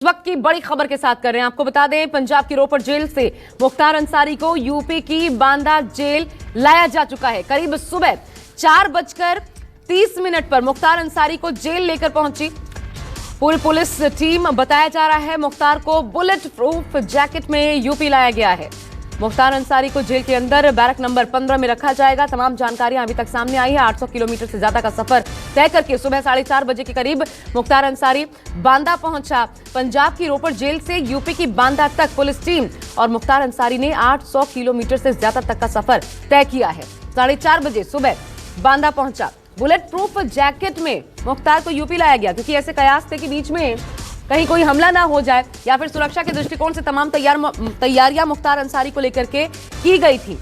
वक्त की बड़ी खबर के साथ कर रहे हैं। आपको बता दें, पंजाब की रोपड़ जेल से मुख्तार अंसारी को यूपी की बांदा जेल लाया जा चुका है। करीब सुबह 4:30 पर मुख्तार अंसारी को जेल लेकर पहुंची पूरी पुलिस टीम। बताया जा रहा है मुख्तार को बुलेट प्रूफ जैकेट में यूपी लाया गया है। मुख्तार अंसारी को जेल के अंदर बैरक नंबर 15 में रखा जाएगा। तमाम जानकारियां अभी तक सामने आई है। 800 किलोमीटर से ज्यादा का सफर तय करके सुबह 4:30 बजे के करीब मुख्तार अंसारी बांदा पहुंचा। पंजाब की रोपड़ जेल से यूपी की बांदा तक पुलिस टीम और मुख्तार अंसारी ने 800 किलोमीटर से ज्यादा तक का सफर तय किया है। 4:30 बजे सुबह बांदा पहुंचा। बुलेट प्रूफ जैकेट में मुख्तार को यूपी लाया गया क्योंकि ऐसे कयास थे कि बीच में कहीं कोई हमला ना हो जाए या फिर सुरक्षा के दृष्टिकोण से तमाम तैयारियां मुख्तार अंसारी को लेकर के की गई थी।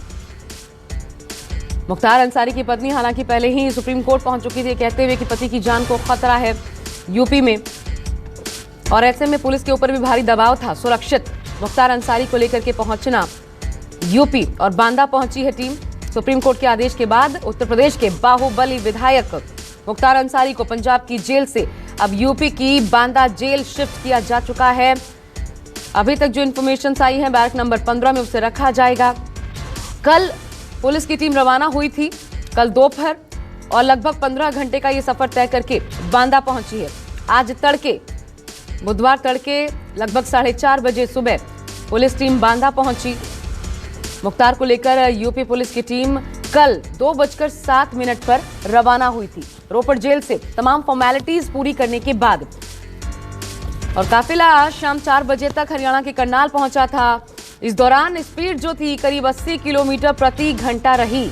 मुख्तार अंसारी की पत्नी हालांकि पहले ही सुप्रीम कोर्ट पहुंच चुकी थी, कहते हुए कि पति की जान को खतरा है यूपी में, और ऐसे में पुलिस के ऊपर भी भारी दबाव था। सुरक्षित मुख्तार अंसारी को लेकर के पहुंचना यूपी और बांदा पहुंची है टीम। सुप्रीम कोर्ट के आदेश के बाद उत्तर प्रदेश के बाहुबली विधायक मुख्तार अंसारी को पंजाब की जेल से अब यूपी की बांदा जेल शिफ्ट किया जा चुका है। अभी तक जो इन्फॉर्मेशन आई है, बैरक नंबर 15 में उसे रखा जाएगा। कल पुलिस की टीम रवाना हुई थी, कल दोपहर, और लगभग 15 घंटे का ये सफर तय करके बांदा पहुंची है। आज तड़के, बुधवार तड़के लगभग 4:30 बजे सुबह पुलिस टीम बांदा पहुंची। मुख्तार को लेकर यूपी पुलिस की टीम कल 2:07 पर रवाना हुई थी रोपड़ जेल से, तमाम फॉर्मेलिटीज पूरी करने के बाद। और काफिला शाम 4 बजे तक हरियाणा के करनाल पहुंचा था। इस दौरान स्पीड जो थी करीब 80 किलोमीटर प्रति घंटा रही।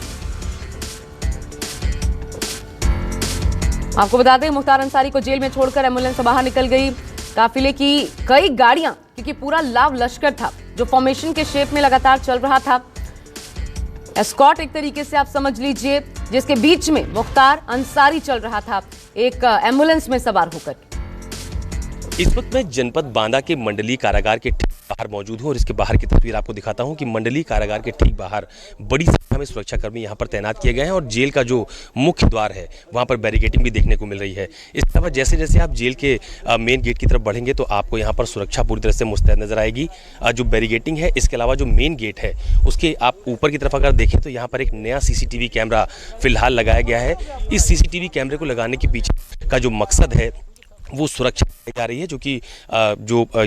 आपको बता दें, मुख्तार अंसारी को जेल में छोड़कर एम्बुलेंस बाहर निकल गई। काफिले की कई गाड़ियां, क्योंकि पूरा लाव लश्कर था जो फॉर्मेशन के शेप में लगातार चल रहा था। एस्कॉर्ट एक तरीके से आप समझ लीजिए, जिसके बीच में मुख्तार अंसारी चल रहा था एक एम्बुलेंस में सवार होकर। इस वक्त मैं जनपद बांदा के मंडली कारागार के ठीक बाहर मौजूद हूं और इसके बाहर की तस्वीर आपको दिखाता हूं कि मंडली कारागार के ठीक बाहर बड़ी संख्या में सुरक्षाकर्मी यहां पर तैनात किए गए हैं और जेल का जो मुख्य द्वार है वहां पर बैरिकेडिंग भी देखने को मिल रही है। इसके अलावा जैसे जैसे आप जेल के मेन गेट की तरफ बढ़ेंगे तो आपको यहाँ पर सुरक्षा पूरी तरह से मुस्तैद नजर आएगी। जो बैरिकेडिंग है, इसके अलावा जो मेन गेट है उसके आप ऊपर की तरफ अगर देखें तो यहाँ पर एक नया CCTV कैमरा फिलहाल लगाया गया है। इस CCTV कैमरे को लगाने के पीछे का जो मकसद है वो सुरक्षा जा रही है, जो कि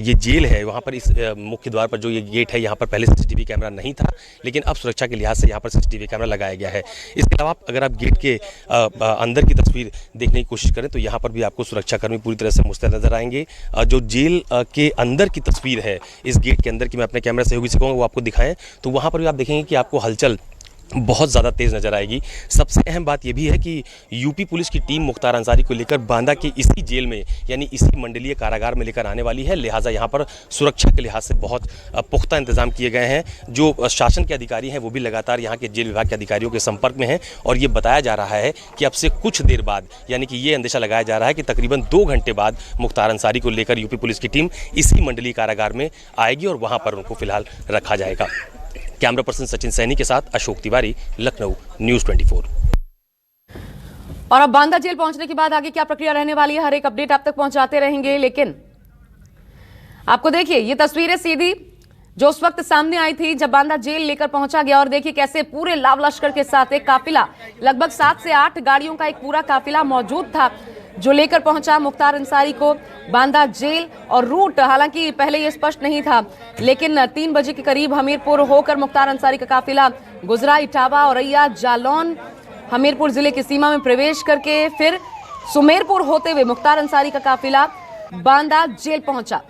ये जेल है वहाँ पर इस मुख्य द्वार पर जो ये गेट है यहाँ पर पहले CCTV कैमरा नहीं था, लेकिन अब सुरक्षा के लिहाज से यहाँ पर CCTV कैमरा लगाया गया है। इसके अलावा अगर आप गेट के अंदर की तस्वीर देखने की कोशिश करें तो यहाँ पर भी आपको सुरक्षाकर्मी पूरी तरह से मुस्तैद नजर आएंगे। जो जेल के अंदर की तस्वीर है, इस गेट के अंदर की, मैं अपने कैमरा सहयोगी से कहूँगा वो आपको दिखाएं, तो वहाँ पर भी आप देखेंगे कि आपको हलचल बहुत ज़्यादा तेज़ नज़र आएगी। सबसे अहम बात यह भी है कि यूपी पुलिस की टीम मुख्तार अंसारी को लेकर बांदा के इसी जेल में यानी इसी मंडलीय कारागार में लेकर आने वाली है, लिहाजा यहाँ पर सुरक्षा के लिहाज से बहुत पुख्ता इंतजाम किए गए हैं। जो शासन के अधिकारी हैं वो भी लगातार यहाँ के जेल विभाग के अधिकारियों के संपर्क में हैं और ये बताया जा रहा है कि अब से कुछ देर बाद, यानी कि ये अंदेशा लगाया जा रहा है कि तकरीबन 2 घंटे बाद मुख्तार अंसारी को लेकर यूपी पुलिस की टीम इसी मंडलीय कारागार में आएगी और वहाँ पर उनको फिलहाल रखा जाएगा। कैमरा पर्सन सचिन सैनी के साथ अशोक तिवारी, लखनऊ, न्यूज़ 24। और अब बांदा जेल पहुंचने के बाद आगे क्या प्रक्रिया रहने वाली है, हर एक अपडेट आप तक पहुंचाते रहेंगे। लेकिन आपको देखिए ये तस्वीरें सीधी जो उस वक्त सामने आई थी जब बांदा जेल लेकर पहुंचा गया, और देखिए कैसे पूरे लाव लश्कर के साथ एक काफिला, लगभग 7 से 8 गाड़ियों का एक पूरा काफिला मौजूद था जो लेकर पहुंचा मुख्तार अंसारी को बांदा जेल। और रूट हालांकि पहले ये स्पष्ट नहीं था, लेकिन 3 बजे के करीब हमीरपुर होकर मुख्तार अंसारी का काफिला गुजरा। इटावा, औरैया, जालौन, हमीरपुर जिले की सीमा में प्रवेश करके फिर सुमेरपुर होते हुए मुख्तार अंसारी का काफिला बांदा जेल पहुंचा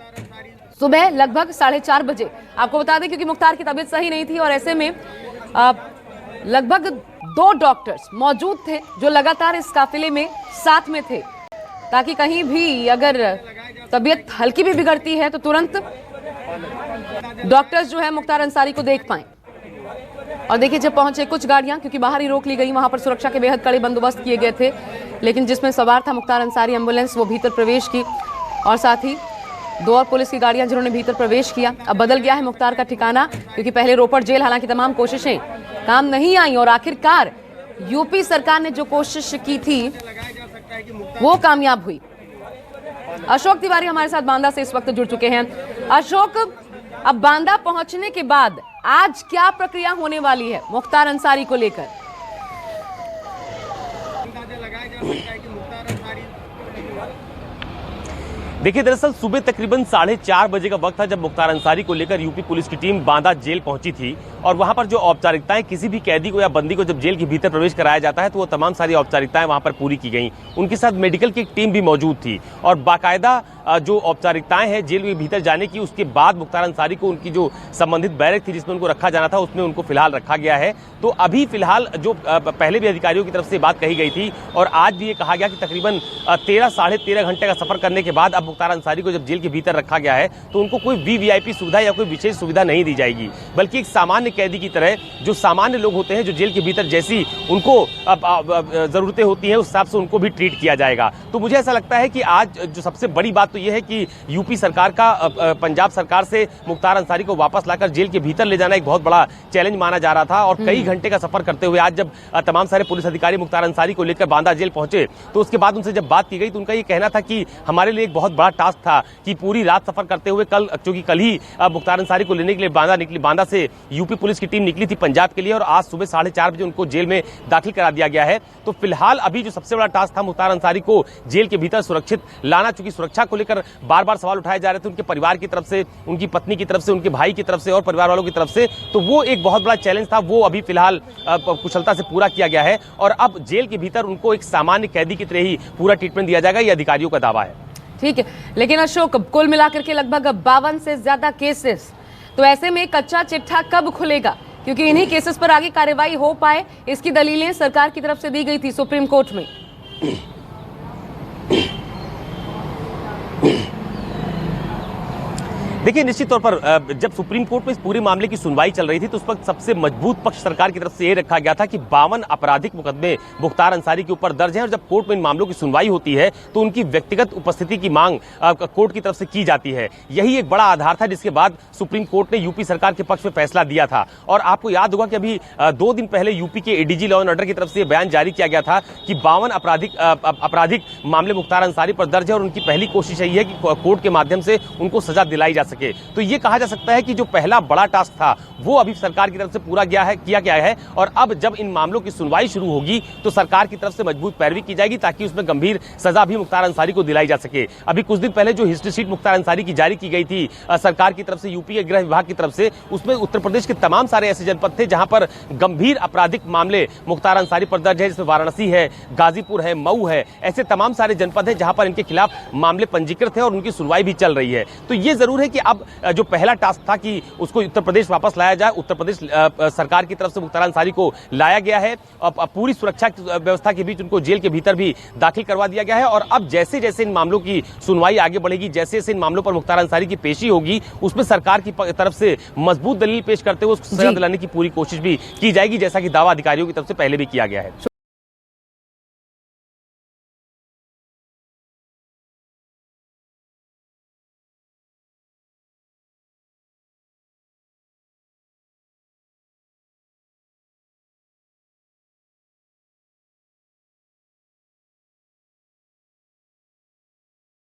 सुबह लगभग 4:30 बजे। आपको बता दें क्योंकि मुख्तार की तबीयत सही नहीं थी और ऐसे में लगभग 2 डॉक्टर्स मौजूद थे जो लगातार इस काफिले में साथ में थे, ताकि कहीं भी अगर तबीयत हल्की भी बिगड़ती है तो तुरंत डॉक्टर्स जो है मुख्तार अंसारी को देख पाएं। और देखिए जब पहुंचे कुछ गाड़ियां, क्योंकि बाहर ही रोक ली गई, वहां पर सुरक्षा के बेहद कड़े बंदोबस्त किए गए थे, लेकिन जिसमें सवार था मुख्तार अंसारी एम्बुलेंस, वो भीतर प्रवेश की, और साथ ही 2 और पुलिस की गाड़ियां जिन्होंने भीतर प्रवेश किया। अब बदल गया है मुख्तार का ठिकाना, क्योंकि पहले रोपड़ जेल, हालांकि तमाम कोशिशें काम नहीं आई और आखिरकार यूपी सरकार ने जो कोशिश की थी वो कामयाब हुई। अशोक तिवारी हमारे साथ बांदा से इस वक्त जुड़ चुके हैं। अशोक, अब बांदा पहुंचने के बाद आज क्या प्रक्रिया होने वाली है मुख्तार अंसारी को लेकर? देखिए, दरअसल सुबह तकरीबन 4:30 बजे का वक्त था जब मुख्तार अंसारी को लेकर यूपी पुलिस की टीम बांदा जेल पहुंची थी। और वहां पर जो औपचारिकताएं, किसी भी कैदी को या बंदी को जब जेल के भीतर प्रवेश कराया जाता है तो वो तमाम सारी औपचारिकताएं वहां पर पूरी की गई। उनके साथ मेडिकल की एक टीम भी मौजूद थी और बाकायदा जो औपचारिकताएं हैं जेल के भीतर जाने की, उसके बाद मुख्तार अंसारी को उनकी जो संबंधित बैरक थी जिसमें उनको रखा जाना था उसमें उनको फिलहाल रखा गया है। तो अभी फिलहाल जो पहले भी अधिकारियों की तरफ से बात कही गई थी और आज भी ये कहा गया कि तकरीबन 13 साढ़े 13 घंटे का सफर करने के बाद अब मुख्तार अंसारी को जब जेल के भीतर रखा गया है तो उनको कोई वीवीआईपी सुविधा या कोई विशेष सुविधा नहीं दी जाएगी, बल्कि एक सामान्य कैदी की तरह जो सामान्य लोग होते हैं, जो जेल के भीतर जैसी उनको जरूरतें होती हैं उस हिसाब से उनको भी ट्रीट किया जाएगा। तो मुझे ऐसा लगता है कि आज जो सबसे बड़ी बात तो यह है कि यूपी सरकार का पंजाब सरकार से मुख्तार अंसारी को वापस लाकर जेल के भीतर ले जाना एक बहुत बड़ा चैलेंज माना जा रहा था। और कई घंटे का सफर करते हुए आज जब तमाम सारे पुलिस अधिकारी मुख्तार अंसारी को लेकर बांदा जेल पहुंचे तो उसके बाद उनसे जब बात की गई तो उनका ये कहना था कि हमारे लिए एक बहुत बड़ा टास्क था कि पूरी रात सफर करते हुए क्योंकि कल ही मुख्तार अंसारी को लेने के लिए बांदा से यूपी पुलिस की टीम निकली थी पंजाब के लिए और आज सुबह 4:30 बजे उनको जेल में दाखिल करा दिया गया है। तो फिलहाल अभी जो सबसे बड़ा टास्क था मुख्तार अंसारी को जेल के भीतर सुरक्षित लाना, चूंकि सुरक्षा को लेकर बार बार सवाल उठाए जा रहे थे उनके परिवार की तरफ से, उनकी पत्नी की तरफ से, उनके भाई की तरफ से और परिवार वालों की तरफ से, तो वो एक बहुत बड़ा चैलेंज था, वो अभी फिलहाल कुशलता से पूरा किया गया है और अब जेल के भीतर उनको एक सामान्य कैदी की तरह ही पूरा ट्रीटमेंट दिया जाएगा, ये अधिकारियों का दावा है। ठीक है, लेकिन अशोक, कुल मिलाकर के लगभग 52 से ज्यादा केसेस, तो ऐसे में कच्चा चिट्ठा कब खुलेगा? क्योंकि इन्हीं केसेस पर आगे कार्रवाई हो पाए, इसकी दलीलें सरकार की तरफ से दी गई थी सुप्रीम कोर्ट में। देखिए, निश्चित तौर पर जब सुप्रीम कोर्ट में इस पूरे मामले की सुनवाई चल रही थी तो उस वक्त सबसे मजबूत पक्ष सरकार की तरफ से ये रखा गया था कि 52 आपराधिक मुकदमे मुख्तार अंसारी के ऊपर दर्ज हैं और जब कोर्ट में इन मामलों की सुनवाई होती है तो उनकी व्यक्तिगत उपस्थिति की मांग कोर्ट की तरफ से की जाती है। यही एक बड़ा आधार था जिसके बाद सुप्रीम कोर्ट ने यूपी सरकार के पक्ष में फैसला दिया था। और आपको याद होगा कि अभी 2 दिन पहले यूपी के एडीजी लॉ एंड ऑर्डर की तरफ से बयान जारी किया गया था कि 52 आपराधिक मामले मुख्तार अंसारी पर दर्ज है और उनकी पहली कोशिश यही है कि कोर्ट के माध्यम से उनको सजा दिलाई जा सके। तो ये कहा जा सकता है कि जो पहला बड़ा टास्क था वो अभी सरकार की तरफ से पूरा किया गया है और अब जब इन मामलों की सुनवाई शुरू होगी तो सरकार की तरफ से मजबूत पैरवी की जाएगी ताकि उसमें गंभीर सजा भी मुख्तार अंसारी को दिलाई जा सके। अभी कुछ दिन पहले जो हिस्ट्री शीट मुख्तार अंसारी की जारी की गई थी सरकार की तरफ से, यूपी के गृह विभाग की तरफ से, उसमें उत्तर प्रदेश के तमाम सारे ऐसे जनपद थे जहां पर गंभीर आपराधिक मामले मुख्तार अंसारी पर दर्ज है, जिसमें वाराणसी है, गाजीपुर है, मऊ है, ऐसे तमाम सारे जनपद है जहां पर इनके खिलाफ मामले पंजीकृत है और उनकी सुनवाई भी चल रही है। तो ये जरूर है कि अब जो पहला टास्क था कि उसको उत्तर प्रदेश वापस लाया जाए, उत्तर प्रदेश सरकार की तरफ से मुख्तार अंसारी को लाया गया है। पूरी सुरक्षा व्यवस्था के बीच उनको जेल के भीतर भी दाखिल करवा दिया गया है और अब जैसे जैसे इन मामलों की सुनवाई आगे बढ़ेगी, जैसे जैसे इन मामलों पर मुख्तार अंसारी की पेशी होगी, उसमें सरकार की तरफ से मजबूत दलील पेश करते हुए उसको सजा दिलाने की पूरी कोशिश भी की जाएगी, जैसा कि दावा अधिकारियों की तरफ से पहले भी किया गया है।